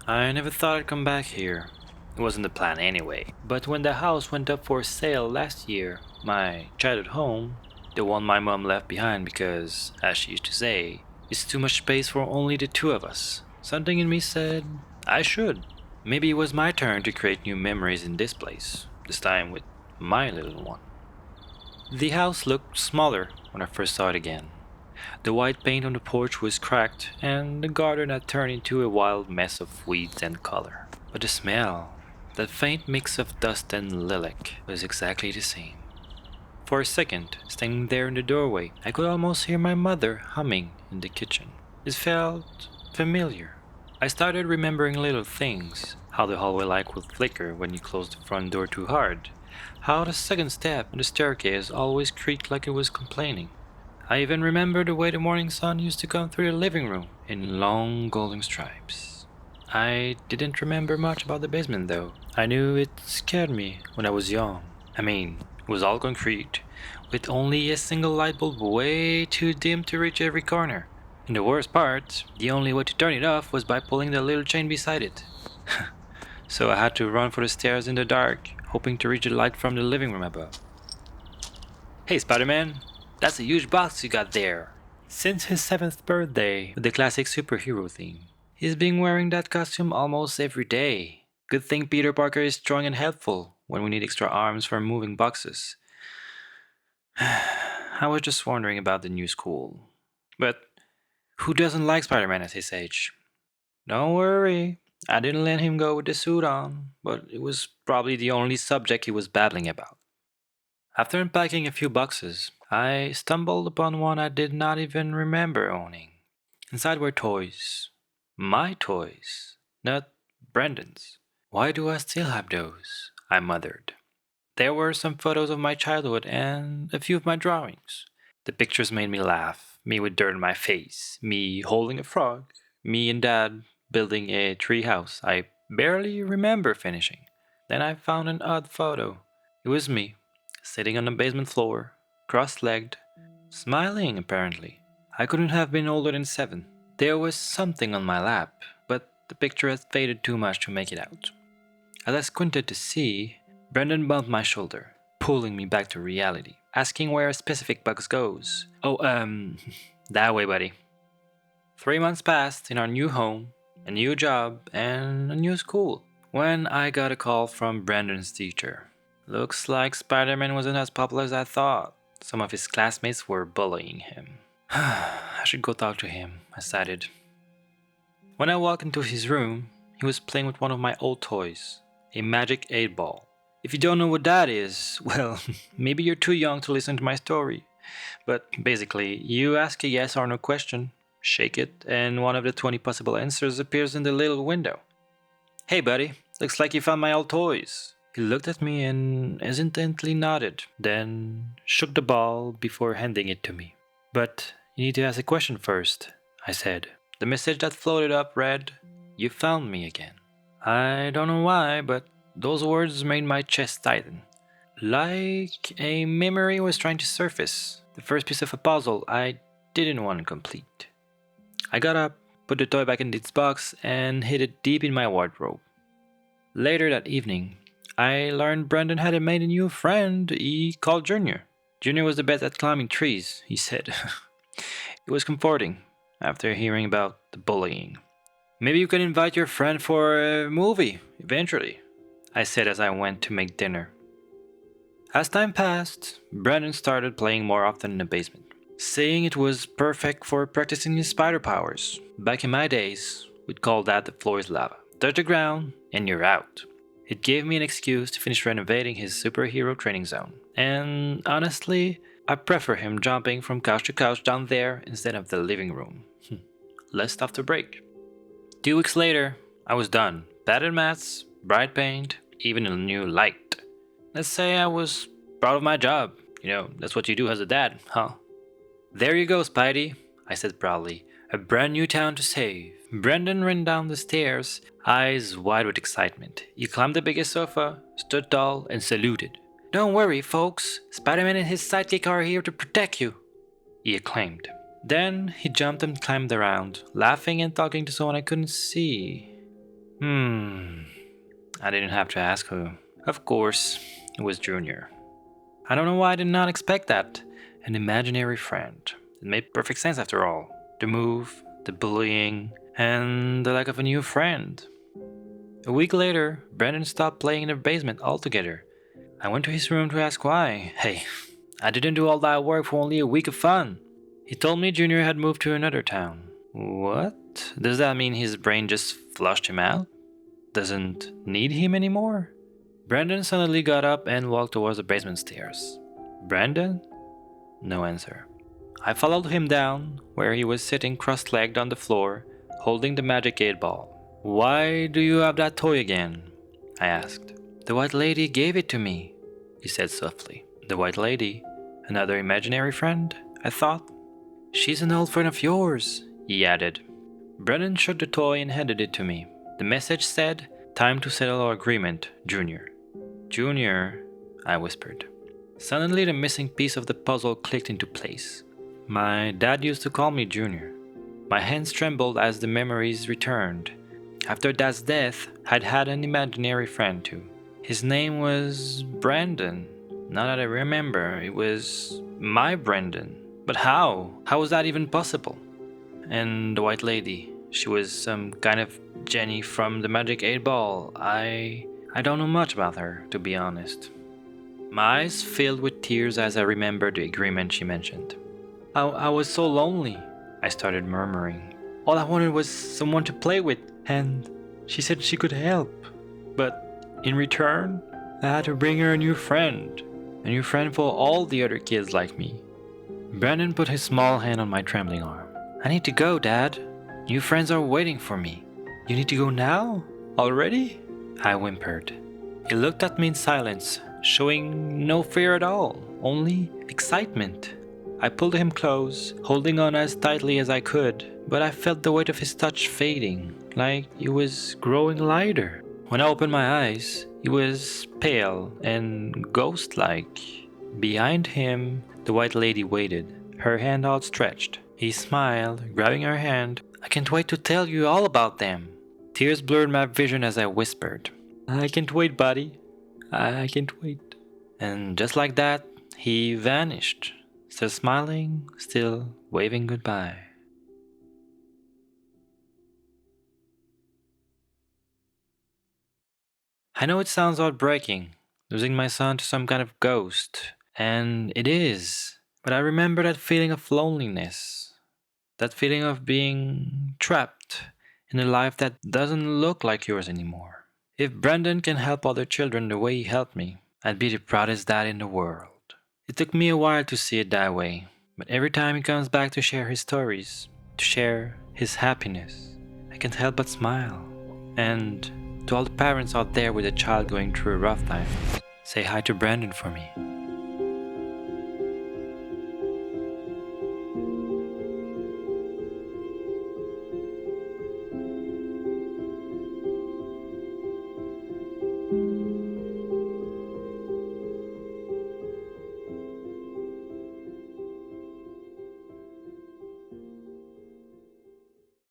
I never thought I'd come back here. It wasn't the plan anyway. But when the house went up for sale last year, my childhood home, the one my mom left behind because, as she used to say, it's too much space for only the two of us, something in me said I should. Maybe it was my turn to create new memories in this place, this time with my little one. The house looked smaller when I first saw it again. The white paint on the porch was cracked, and the garden had turned into a wild mess of weeds and color. But the smell, that faint mix of dust and lilac, was exactly the same. For a second, standing there in the doorway, I could almost hear my mother humming in the kitchen. It felt familiar. I started remembering little things, how the hallway light would flicker when you closed the front door too hard, how the second step on the staircase always creaked like it was complaining. I even remember the way the morning sun used to come through the living room in long golden stripes. I didn't remember much about the basement though. I knew it scared me when I was young. I mean, it was all concrete, with only a single light bulb way too dim to reach every corner. And the worst part, the only way to turn it off was by pulling the little chain beside it. So I had to run for the stairs in the dark, hoping to reach the light from the living room above. Hey, Spider-Man, that's a huge box you got there. Since his 7th birthday, with the classic superhero theme, he's been wearing that costume almost every day. Good thing Peter Parker is strong and helpful when we need extra arms for moving boxes. I was just wondering about the new school. But who doesn't like Spider-Man at his age? Don't worry, I didn't let him go with the suit on, but it was probably the only subject he was babbling about. After unpacking a few boxes, I stumbled upon one I did not even remember owning. Inside were toys. My toys, not Brendan's. Why do I still have those? I muttered. There were some photos of my childhood and a few of my drawings. The pictures made me laugh, me with dirt on my face, me holding a frog, me and Dad building a tree house I barely remember finishing. Then I found an odd photo. It was me, sitting on the basement floor, cross legged, smiling apparently. I couldn't have been older than 7. There was something on my lap, but the picture had faded too much to make it out. As I squinted to see, Brendan bumped my shoulder, pulling me back to reality, asking where a specific box goes. Oh, that way, buddy. 3 months passed in our new home, a new job, and a new school, when I got a call from Brandon's teacher. Looks like Spider-Man wasn't as popular as I thought. Some of his classmates were bullying him. I should go talk to him, I decided. When I walked into his room, he was playing with one of my old toys, a magic 8 ball. If you don't know what that is, well, maybe you're too young to listen to my story. But basically, you ask a yes or no question, shake it, and one of the 20 possible answers appears in the little window. Hey, buddy, looks like you found my old toys. He looked at me and hesitantly nodded, then shook the ball before handing it to me. But you need to ask a question first, I said. The message that floated up read, "You found me again." I don't know why, but those words made my chest tighten. Like a memory was trying to surface, the first piece of a puzzle I didn't want to complete. I got up, put the toy back in its box, and hid it deep in my wardrobe. Later that evening, I learned Brandon had made a new friend he called Junior. Junior was the best at climbing trees, he said. It was comforting after hearing about the bullying. Maybe you can invite your friend for a movie, eventually, I said as I went to make dinner. As time passed, Brandon started playing more often in the basement, saying it was perfect for practicing his spider powers. Back in my days, we'd call that the floor is lava. Touch the ground, and you're out. It gave me an excuse to finish renovating his superhero training zone. And honestly, I prefer him jumping from couch to couch down there instead of the living room. Less stuff to break. 2 weeks later, I was done. Padded mats, bright paint, even a new light. Let's say I was proud of my job. You know, that's what you do as a dad, huh? There you go, Spidey, I said proudly. A brand new town to save. Brendan ran down the stairs, eyes wide with excitement. He climbed the biggest sofa, stood tall, and saluted. Don't worry, folks. Spider-Man and his sidekick are here to protect you, he acclaimed. Then he jumped and climbed around, laughing and talking to someone I couldn't see. I didn't have to ask who. Of course, it was Junior. I don't know why I did not expect that. An imaginary friend. It made perfect sense after all. The move, the bullying, and the lack of a new friend. A week later, Brandon stopped playing in the basement altogether. I went to his room to ask why. Hey, I didn't do all that work for only a week of fun. He told me Junior had moved to another town. What? Does that mean his brain just flushed him out? Doesn't need him anymore? Brandon suddenly got up and walked towards the basement stairs. Brandon? No answer. I followed him down, where he was sitting cross-legged on the floor, holding the magic 8-ball. Why do you have that toy again? I asked. The white lady gave it to me, he said softly. The white lady? Another imaginary friend? I thought. She's an old friend of yours, he added. Brennan shook the toy and handed it to me. The message said, "Time to settle our agreement, Junior." Junior, I whispered. Suddenly the missing piece of the puzzle clicked into place. My dad used to call me Junior. My hands trembled as the memories returned. After Dad's death, I'd had an imaginary friend too. His name was Brandon. Now that I remember, it was my Brandon. But how? How was that even possible? And the white lady, she was some kind of Jenny from the Magic 8-Ball. I don't know much about her, to be honest. My eyes filled with tears as I remembered the agreement she mentioned. I was so lonely, I started murmuring. All I wanted was someone to play with, and she said she could help. But in return, I had to bring her a new friend for all the other kids like me. Brandon put his small hand on my trembling arm. I need to go, Dad. New friends are waiting for me. You need to go now? Already? I whimpered. He looked at me in silence, showing no fear at all, only excitement. I pulled him close, holding on as tightly as I could, but I felt the weight of his touch fading, like it was growing lighter. When I opened my eyes, he was pale and ghost-like. Behind him, the white lady waited, her hand outstretched. He smiled, grabbing her hand. I can't wait to tell you all about them. Tears blurred my vision as I whispered. I can't wait, buddy. I can't wait. And just like that, he vanished. Still smiling, still waving goodbye. I know it sounds heartbreaking, losing my son to some kind of ghost. And it is. But I remember that feeling of loneliness. That feeling of being trapped in a life that doesn't look like yours anymore. If Brandon can help other children the way he helped me, I'd be the proudest dad in the world. It took me a while to see it that way, but every time he comes back to share his stories, to share his happiness, I can't help but smile. And to all the parents out there with a child going through a rough time, say hi to Brandon for me.